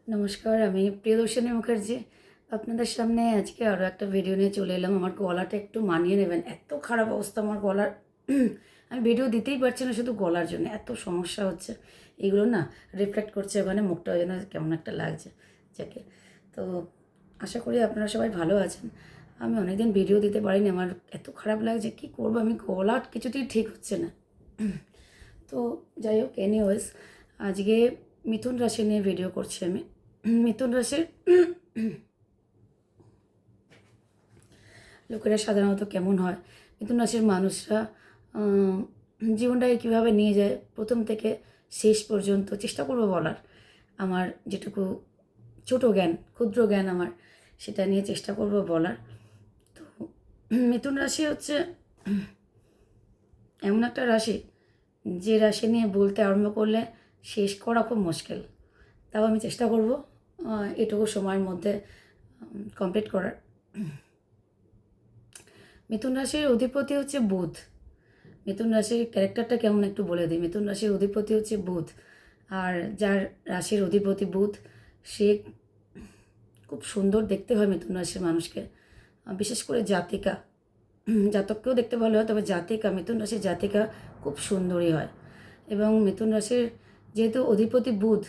নমস্কার, আমি প্রিয়দর্শিনী মুখার্জি। আপনাদের সামনে আজকে আরও একটা ভিডিও নিয়ে চলে এলাম। আমার গলাটা একটু মানিয়ে নেবেন। এত খারাপ অবস্থা আমার গলার, আমি ভিডিও দিতেই পারছি না শুধু গলার জন্য। এত সমস্যা হচ্ছে। এগুলো না রিফ্লেক্ট করছে ওখানে, মুখটাও যেন কেমন একটা লাগছে যাকে। তো আশা করি আপনারা সবাই ভালো আছেন। আমি অনেকদিন ভিডিও দিতে পারিনি, আমার এত খারাপ লাগছে, কী করবো আমি, গলা কিছুতেই ঠিক হচ্ছে না। তো যাই হোক, এনিওয়েজ আজকে মিথুন রাশি নিয়ে ভিডিও করছি আমি। মিথুন রাশির লোকেরা সাধারণত কেমন হয়, মিথুন রাশির মানুষরা জীবনটাকে কীভাবে নিয়ে যায় প্রথম থেকে শেষ পর্যন্ত চেষ্টা করবো বলার। আমার যেটুকু ছোটো জ্ঞান, ক্ষুদ্র জ্ঞান আমার, সেটা নিয়ে চেষ্টা করবো বলার। তো মিথুন রাশি হচ্ছে এমন একটা রাশি, যে রাশি নিয়ে বলতে আরম্ভ করলে শেষ করা খুব মুশকিল। তাও আমি চেষ্টা করব এটুকু সময়ের মধ্যে কমপ্লিট করার। মিথুন রাশির অধিপতি হচ্ছে বুধ। মিথুন রাশির ক্যারেক্টারটা কেমন একটু বলে দিই। মিথুন রাশির অধিপতি হচ্ছে বুধ, আর যার রাশির অধিপতি বুধ, সে খুব সুন্দর দেখতে হয় মিথুন রাশির মানুষকে, বিশেষ করে জাতিকা। জাতককেও দেখতে ভালো হয়, তবে জাতিকা, মিথুন রাশির জাতিকা খুব সুন্দরী হয়। এবং মিথুন রাশির যেহেতু অধিপতি বুধ,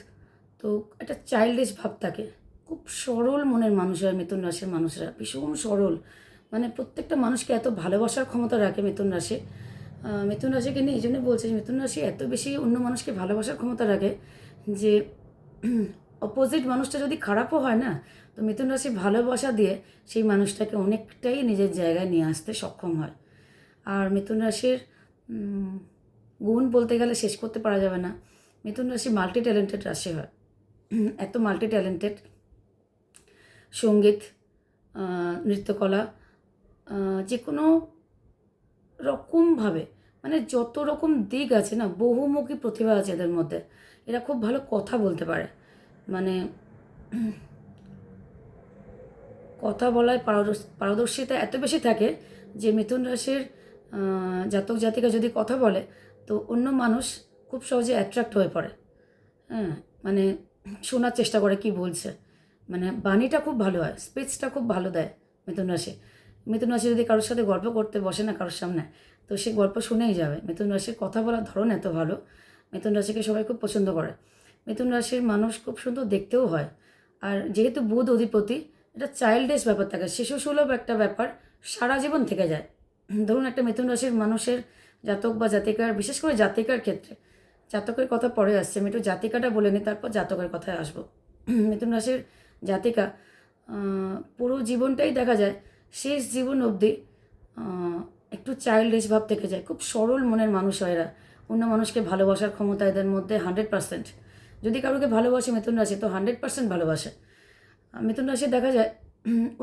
তো একটা চাইল্ডিশ ভাব থাকে। খুব সরল মনের মানুষ হয় মিথুন রাশির মানুষরা, ভীষণ সরল। মানে প্রত্যেকটা মানুষকে এত ভালোবাসার ক্ষমতা রাখে মিথুন রাশি। মিথুন রাশিকে নিয়ে এই জন্য বলছি, মিথুন রাশি এত বেশি অন্য মানুষকে ভালোবাসার ক্ষমতা রাখে যে অপোজিট মানুষটা যদি খারাপও হয় না, তো মিথুন রাশি ভালোবাসা দিয়ে সেই মানুষটাকে অনেকটাই নিজের জায়গায় নিয়ে আসতে সক্ষম হয়। আর মিথুন রাশির গুণ বলতে গেলে শেষ করতে পারা যাবে না। মিথুন রাশি মাল্টি ট্যালেন্টেড রাশি হয়। এত মাল্টি ট্যালেন্টেড, সঙ্গীত, নৃত্যকলা, যে কোনো রকমভাবে, মানে যত রকম দিক আছে না, বহুমুখী প্রতিভা আছে এদের মধ্যে। এরা খুব ভালো কথা বলতে পারে, মানে কথা বলায় পারদর্শিতা এত বেশি থাকে যে মিথুন রাশির জাতক জাতিকা যদি কথা বলে, তো অন্য মানুষ খুব সহজে অ্যাট্রাক্ট হয়ে পড়ে। হ্যাঁ, মানে শোনার চেষ্টা করে কি বলছে, মানে বাণীটা খুব ভালো হয়, স্পিচটা খুব ভালো দেয় মিথুন রাশি। মিথুন রাশি যদি কারোর সাথে গল্প করতে বসে না কারোর সামনে, তো সে গল্প শুনেই যাবে। মিথুন রাশির কথা বলার ধরন এত ভালো, মিথুন রাশিকে সবাই খুব পছন্দ করে। মিথুন রাশির মানুষ খুব সুন্দর দেখতেও হয়। আর যেহেতু বুধ অধিপতি, এটা চাইল্ডিশ ব্যাপার থাকে, শিশু সুলভ একটা ব্যাপার, সারা জীবন থেকে যায়। ধরুন একটা মিথুন রাশির মানুষের জাতক বা জাতিকার, বিশেষ করে জাতিকার ক্ষেত্রে, জাতকের কথা পরে আসছে, আমি একটু জাতিকাটা বলে নিই, তারপর জাতকের কথায় আসবো। মিথুন রাশির জাতিকা পুরো জীবনটাই দেখা যায় শেষ জীবন অবধি একটু চাইল্ডিশ ভাব থেকে যায়। খুব সরল মনের মানুষ হয় এরা। অন্য মানুষকে ভালোবাসার ক্ষমতা এদের মধ্যে 100%। যদি কারোকে ভালোবাসে মিথুন রাশি, তো 100% ভালোবাসে। মিথুন রাশি দেখা যায়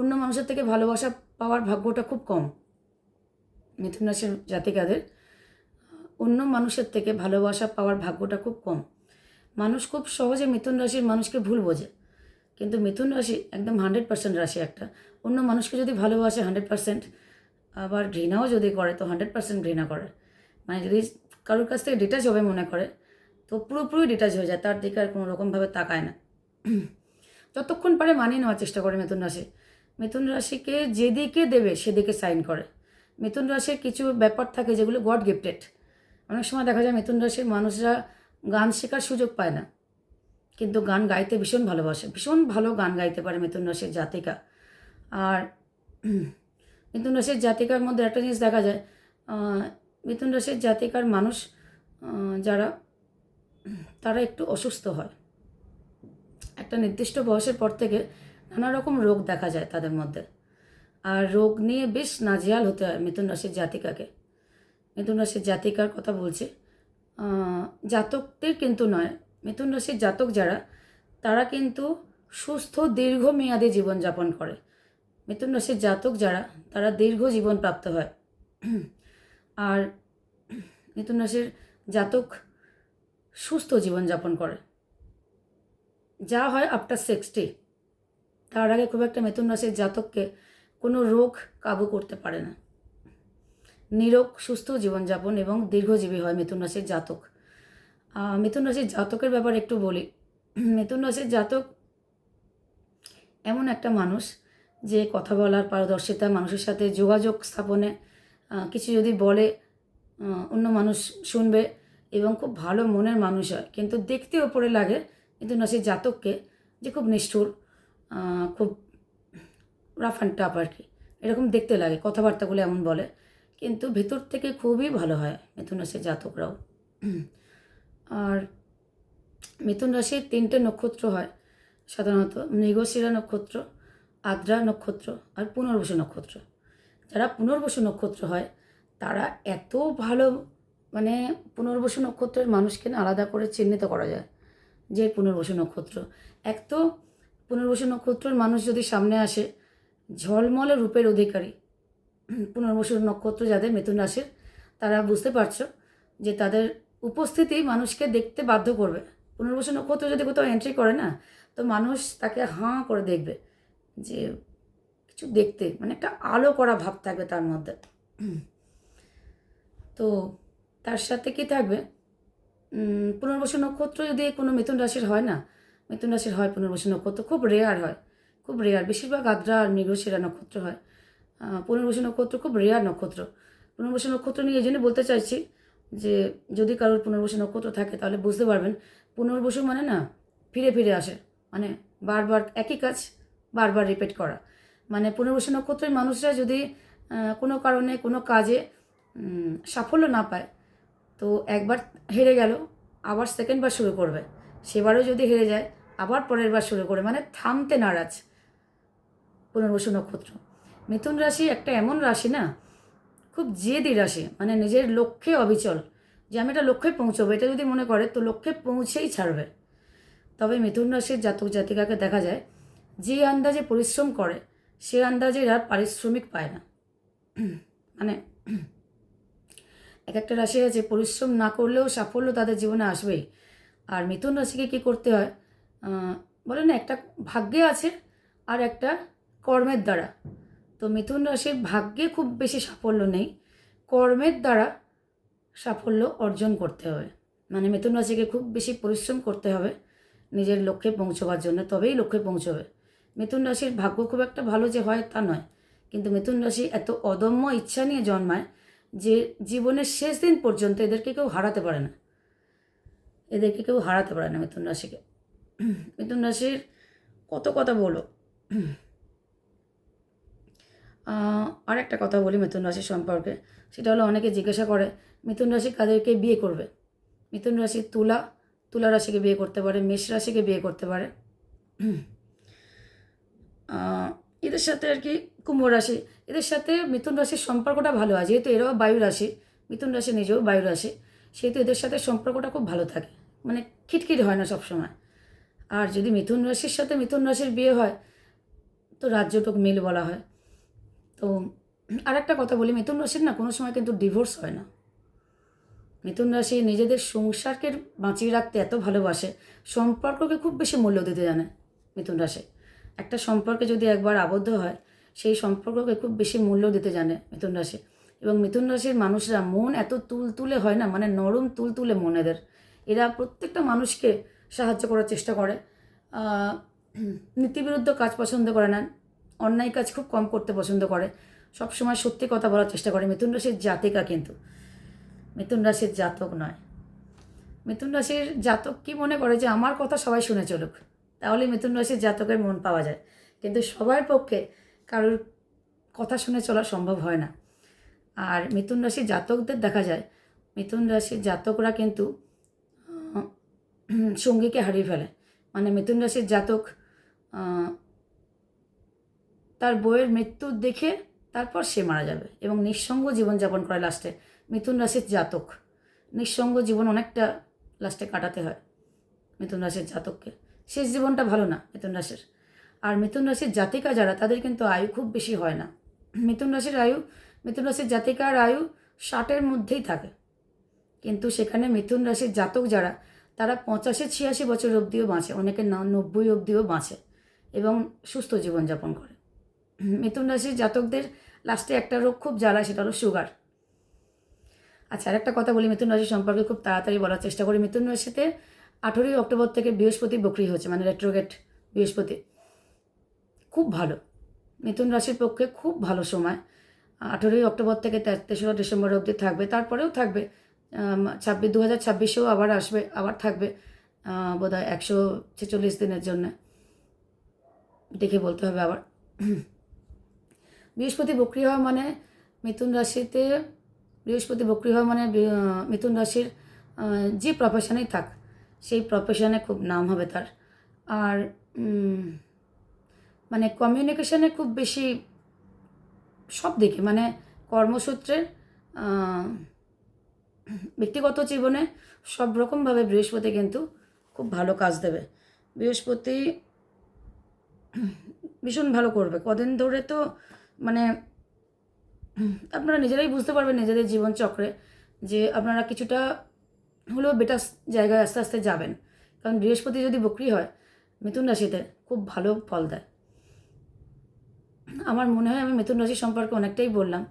অন্য মানুষের থেকে ভালোবাসা পাওয়ার ভাগ্যটা খুব কম। মিথুন রাশির জাতিকাদের অন্য মানুষের থেকে ভালোবাসা পাওয়ার ভাগ্যটা খুব কম। মানুষ খুব সহজে মিথুন রাশির মানুষকে ভুল বোঝে, কিন্তু মিথুন রাশি একদম 100% রাশি একটা। অন্য মানুষকে যদি ভালোবাসে 100%, আবার ঘৃণাও যদি করে তো 100% ঘৃণা করে। মানে যদি কারোর কাছ থেকে ডিটাচ হবে মনে করে, তো পুরোপুরি ডিটাচ হয়ে যায়, তার দিকে আর কোনো রকমভাবে তাকায় না। যতক্ষণ পারে মানিয়ে নেওয়ার চেষ্টা করে মিথুন রাশি। মিথুন রাশিকে যেদিকে দেবে সেদিকে সাইন করে। মিথুন রাশির কিছু ব্যাপার থাকে যেগুলো গড গিফটেড। অনেক সময় দেখা যায় মিথুন রাশির মানুষরা গান শেখার সুযোগ পায় না, কিন্তু গান গাইতে ভীষণ ভালোবাসে, ভীষণ ভালো গান গাইতে পারে মিথুন রাশির জাতিকা। আর মিথুন রাশির জাতিকার মধ্যে একটা জিনিস দেখা যায়, মিথুন রাশির জাতিকার মানুষ যারা, তারা একটু অসুস্থ হয়। একটা নির্দিষ্ট বয়সের পর থেকে নানা রকম রোগ দেখা যায় তাদের মধ্যে, আর রোগ নিয়ে বেশ নাজেহাল হতে হয় মিথুন রাশির জাতিকাকে। মিথুন রাশির জাতিকার কথা বলছি, জাতকদের কিন্তু নয়। মিথুন রাশির জাতক যারা, তারা কিন্তু সুস্থ দীর্ঘমেয়াদী জীবনযাপন করে। মিথুন রাশির জাতক যারা, তারা দীর্ঘ জীবন প্রাপ্ত হয়। আর মিথুন রাশির জাতক সুস্থ জীবনযাপন করে, যা হয় আফটার 60। তার আগে খুব একটা মিথুন রাশির জাতককে কোনো রোগ কাবু করতে পারে না। নিরোগ সুস্থ জীবনযাপন এবং দীর্ঘজীবী হয় মিথুন রাশির জাতক। মিথুন রাশির জাতকের ব্যাপারে একটু বলি। মিথুন রাশির জাতক এমন একটা মানুষ যে কথা বলার পারদর্শিতা, মানুষের সাথে যোগাযোগ স্থাপনে, কিছু যদি বলে অন্য মানুষ শুনবে এবং খুব ভালো মনের মানুষ হয়। কিন্তু দেখতে ওপরে লাগে মিথুন রাশির জাতককে যে খুব নিষ্ঠুর, খুব রাফ অ্যান্ড টাফ আর কি, এরকম দেখতে লাগে, কথাবার্তাগুলো এমন বলে। কিন্তু ভেতর থেকে খুবই ভালো হয় মিথুন রাশির জাতকরাও। আর মিথুন রাশির 3টে নক্ষত্র হয় সাধারণত: মৃগশিরা নক্ষত্র, আদ্রা নক্ষত্র আর পুনর্বসু নক্ষত্র। যারা পুনর্বসু নক্ষত্র হয় তারা এত ভালো, মানে পুনর্বসু নক্ষত্রের মানুষকে না আলাদা করে চিহ্নিত করা যায় যে পুনর্বসু নক্ষত্র। এক তো পুনর্বসু নক্ষত্রের মানুষ যদি সামনে আসে, ঝলমলে রূপের অধিকারী পুনর্বসু নক্ষত্র যাদের মিথুন রাশির, তারা বুঝতে পারছো যে তাদের উপস্থিতি মানুষকে দেখতে বাধ্য করবে। পুনর্বসু নক্ষত্র যদি কোথাও এন্ট্রি করে না, তো মানুষ তাকে হাঁ করে দেখবে, যে কিছু দেখতে, মানে একটা আলো করা ভাব থাকবে তার মধ্যে। তো তার সাথে কি থাকবে, পুনর্বসু নক্ষত্র যদি কোনো মিথুন রাশির হয় না, মিথুন রাশির হয় পুনর্বসু নক্ষত্র, খুব রেয়ার হয়, খুব রেয়ার। বেশিরভাগ আদ্রা আর মৃগশিরা নক্ষত্র হয়। পুনর্বসু নক্ষত্র খুব রেয়ার নক্ষত্র। পুনর্বসু নক্ষত্র নিয়ে এই জন্য বলতে চাইছি যে যদি কারোর পুনর্বসু নক্ষত্র থাকে তাহলে বুঝতে পারবেন পুনর্বসু মানে না ফিরে ফিরে আসে, মানে বারবার একই কাজ বারবার রিপিট করা। মানে পুনর্বসু নক্ষত্রের মানুষরা যদি কোনো কারণে কোনো কাজে সাফল্য না পায়, তো একবার হেরে গেল, আবার সেকেন্ডবার শুরু করবে, সেবারও যদি হেরে যায় আবার পরের বার শুরু করে, মানে থামতে নারাজ পুনর্বসু নক্ষত্র। মিথুন রাশি একটা এমন রাশি না, খুব জেদি রাশি, মানে নিজের লক্ষ্যে অবিচল, যে আমি এটা লক্ষ্যে পৌঁছবো, এটা যদি মনে করে তো লক্ষ্যে পৌঁছেই ছাড়বে। তবে মিথুন রাশির জাতক জাতিকাকে দেখা যায় যে আন্দাজে পরিশ্রম করে সে আন্দাজে আর পারিশ্রমিক পায় না। মানে এক একটা রাশি আছে পরিশ্রম না করলেও সাফল্য তাদের জীবনে আসবেই। আর মিথুন রাশিকে কী করতে হয়, বলে না একটা ভাগ্যে আছে আর একটা কর্মের দ্বারা। তো মিথুন রাশির ভাগ্যে খুব বেশি সাফল্য নেই, কর্মের দ্বারা সাফল্য অর্জন করতে হবে। মানে মিথুন রাশিকে খুব বেশি পরিশ্রম করতে হবে নিজের লক্ষ্যে পৌঁছবার জন্য, তবেই লক্ষ্যে পৌঁছবে। মিথুন রাশির ভাগ্য খুব একটা ভালো যে হয় তা নয়, কিন্তু মিথুন রাশি এত অদম্য ইচ্ছা নিয়ে জন্মায় যে জীবনের শেষ দিন পর্যন্ত এদেরকে কেউ হারাতে পারে না, এদেরকে কেউ হারাতে পারে না মিথুন রাশিকে। মিথুন রাশির কত কথা বলো। আর একটা কথা বলি মিথুন রাশির সম্পর্কে, সেটা হলো অনেকে জিজ্ঞাসা করে মিথুন রাশি কাদেরকে বিয়ে করবে। মিথুন রাশি তুলা রাশিকে বিয়ে করতে পারে, মেষ রাশিকে বিয়ে করতে পারে, এদের সাথে আর কি কুম্ভ রাশি, এদের সাথে মিথুন রাশির সম্পর্কটা ভালো হয়, যেহেতু এরাও বায়ু রাশি, মিথুন রাশি নিজেও বায়ু রাশি, সেহেতু এদের সাথে সম্পর্কটা খুব ভালো থাকে, মানে খিটখিট হয় না সবসময়। আর যদি মিথুন রাশির সাথে মিথুন রাশির বিয়ে হয় তো রাজ্যটক মিল বলা হয়। তো আর একটা কথা বলি, মিথুন রাশির না কোনো সময় কিন্তু ডিভোর্স হয় না। মিথুন রাশি নিজেদের সংসারকে বাঁচিয়ে রাখতে এত ভালোবাসে, সম্পর্ককে খুব বেশি মূল্য দিতে জানে মিথুন রাশি। একটা সম্পর্কে যদি একবার আবদ্ধ হয় সেই সম্পর্ককে খুব বেশি মূল্য দিতে জানে মিথুন রাশি। এবং মিথুন রাশির মানুষরা মন এত তুলতুলে হয় না, মানে নরম তুলতুলে মন এদের। এরা প্রত্যেকটা মানুষকে সাহায্য করার চেষ্টা করে, নীতিবিরুদ্ধ কাজ পছন্দ করে না, অন্যায় কাজ খুব কম করতে পছন্দ করে, সবসময় সত্যি কথা বলার চেষ্টা করে। মিথুন রাশির জাতিকা কিন্তু মিথুন রাশির জাতক নয়। মিথুন রাশির জাতক কি মনে করে যে আমার কথা সবাই শুনে চলুক, তাহলে মিথুন রাশির জাতকের মন পাওয়া যায়। কিন্তু সবার পক্ষে কারোর কথা শুনে চলা সম্ভব হয় না। আর মিথুন রাশির জাতকদের দেখা যায় মিথুন রাশির জাতকরা কিন্তু সঙ্গীকে হারিয়ে ফেলে। মানে মিথুন রাশির জাতক তার বউয়ের মৃত্যু দেখে তারপর সে মারা যাবে এবং নিঃসঙ্গ জীবনযাপন করে লাস্টে। মিথুন রাশির জাতক নিঃসঙ্গ জীবন অনেকটা লাস্টে কাটাতে হয় মিথুন রাশির জাতককে। শেষ জীবনটা ভালো না মিথুন রাশির। আর মিথুন রাশির জাতিকা যারা, তাদের কিন্তু আয়ু খুব বেশি হয় না। মিথুন রাশির জাতিকার আয়ু 60-এর মধ্যেই থাকে, কিন্তু সেখানে মিথুন রাশির জাতক যারা, তারা 85-86 বছর অবধিও বাঁচে, অনেকে 90 অবধিও বাঁচে এবং সুস্থ জীবনযাপন করে। মিথুন রাশির জাতকদের লাস্টে একটা রোগ খুব জ্বালায়, সেটা হলো সুগার। আচ্ছা, আর একটা কথা বলি মিথুন রাশি সম্পর্কে, খুব তাড়াতাড়ি বলার চেষ্টা করি। মিথুন রাশিতে 18ই অক্টোবর থেকে বৃহস্পতি বক্রি হচ্ছে, মানে রেট্রোগেট বৃহস্পতি। খুব ভালো, মিথুন রাশির পক্ষে খুব ভালো সময়। 18ই অক্টোবর থেকে 3রা ডিসেম্বর অবধি থাকবে, তারপরেও থাকবে। 2026-এও আবার আসবে, আবার থাকবে বোধহয় 146 দিনের জন্য, দেখে বলতে হবে আবার। বৃহস্পতি বক্রি হওয়া মানে মিথুন রাশিতে, বৃহস্পতি বক্রি হওয়া মানে মিথুন রাশির যে প্রফেশনেই থাক সেই প্রফেশনে খুব নাম হবে তার। আর মানে কমিউনিকেশনে খুব বেশি সব দিকে, মানে কর্মসূত্রে, ব্যক্তিগত জীবনে সব রকমভাবে বৃহস্পতি কিন্তু খুব ভালো কাজ দেবে। বৃহস্পতি ভীষণ ভালো করবে কদিন ধরে। তো মানে আপনারা নিজেরাই বুঝতে পারবেন নিজেদের জীবনচক্রে যে আপনারা কিছুটা হলেও বেটার জায়গায় আস্তে আস্তে যাবেন। কারণ বৃহস্পতি যদি বক্রি হয় মিথুন রাশিতে খুব ভালো ফল দেয়। আমার মনে হয় আমি মিথুন রাশি সম্পর্কে অনেকটাই বললাম।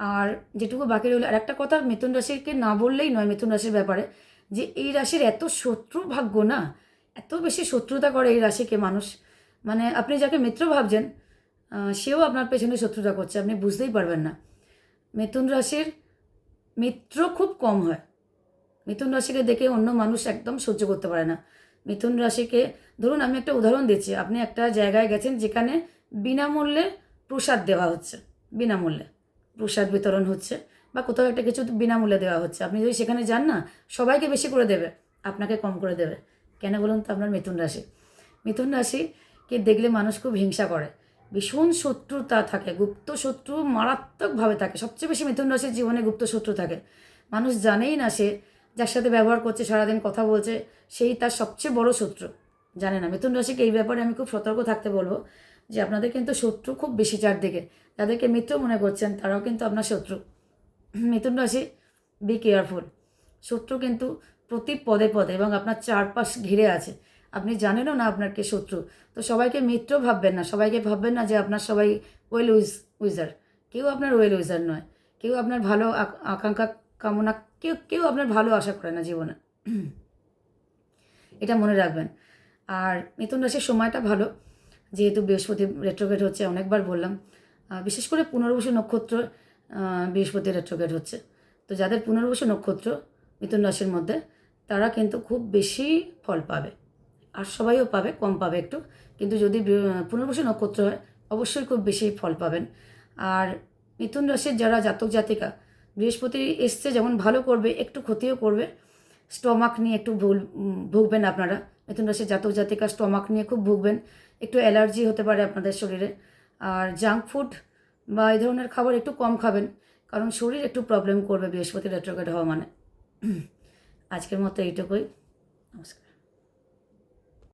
আর যেটুকু বাকি রইল, আর একটা কথা মিথুন রাশিকে না বললেই নয় মিথুন রাশির ব্যাপারে, যে এই রাশির এত শত্রু ভাগ্য না, এত বেশি শত্রুতা করে এই রাশিকে মানুষ। মানে আপনি যাকে মিত্র ভাবছেন সেও আপনার পেছনে শত্রুতা করছে, আপনি বুঝতেই পারবেন না। মিথুন রাশির মিত্র খুব কম হয়। মিথুন রাশিকে দেখে অন্য মানুষ একদম সহ্য করতে পারে না। মিথুন রাশিকে, ধরুন আমি একটা উদাহরণ দিচ্ছি, আপনি একটা জায়গায় গেছেন যেখানে বিনামূল্যে প্রসাদ দেওয়া হচ্ছে, বিনামূল্যে প্রসাদ বিতরণ হচ্ছে, বা কোথাও একটা কিছু বিনামূল্যে দেওয়া হচ্ছে, আপনি যদি সেখানে যান না, সবাইকে বেশি করে দেবে, আপনাকে কম করে দেবে। কেন বলুন তো? আপনার মিথুন রাশি। মিথুন রাশিকে দেখলে মানুষ খুব হিংসা করে, ভীষণ শত্রুতা থাকে, গুপ্ত শত্রু মারাত্মকভাবে থাকে। সবচেয়ে বেশি মিথুন রাশির জীবনে গুপ্ত শত্রু থাকে। মানুষ জানেই না সে যার সাথে ব্যবহার করছে, সারাদিন কথা বলছে, সেই তার সবচেয়ে বড় শত্রু। জানে না। মিথুন রাশিকে এই ব্যাপারে আমি খুব সতর্ক থাকতে বলবো যে আপনাদের কিন্তু শত্রু খুব বেশি চারদিকে। যাদেরকে মিত্র মনে করছেন তারাও কিন্তু আপনার শত্রু। মিথুন রাশি, বি কেয়ারফুল। শত্রু কিন্তু প্রতি পদে পদে এবং আপনার চারপাশ ঘিরে আছে। আপনি জানেনও না আপনার কে শত্রু। তো সবাইকে মিত্র ভাববেন না, সবাইকে ভাববেন না যে আপনার সবাই ওয়েল উইজার। কেউ আপনার ওয়েল উইজার নয়, কেউ আপনার ভালো আকাঙ্ক্ষা কামনা, কেউ কেউ আপনার ভালো আশা করে না জীবনে। এটা মনে রাখবেন। আর মিথুন রাশির সময়টা ভালো, যেহেতু বৃহস্পতি রেট্রোগ্রেড হচ্ছে, অনেকবার বললাম। বিশেষ করে পুনর্বসু নক্ষত্র বৃহস্পতি রেট্রোগ্রেড হচ্ছে। তো যাদের পুনর্বসু নক্ষত্র মিথুন রাশির মধ্যে, তারা কিন্তু খুব বেশি ফল পাবে। আর সবাইও পাবে, কম পাবে একটু, কিন্তু যদি পুনর্বসু নক্ষত্র হয় অবশ্যই খুব বেশি ফল পাবেন। আর মিথুন রাশির যারা জাতক জাতিকা, বৃহস্পতি এসছে যেমন ভালো করবে, একটু ক্ষতিও করবে। স্টমাক নিয়ে একটু ভুগবেন আপনারা। মিথুন রাশির জাতক জাতিকা স্টমাক নিয়ে খুব ভুগবেন, একটু অ্যালার্জি হতে পারে আপনাদের শরীরে। আর জাঙ্ক ফুড বা এই ধরনের খাবার একটু কম খাবেন, কারণ শরীর একটু প্রবলেম করবে বৃহস্পতি রেট্রোগ্রেড হওয়া মানে। আজকের মতো এইটুকুই। নমস্কার।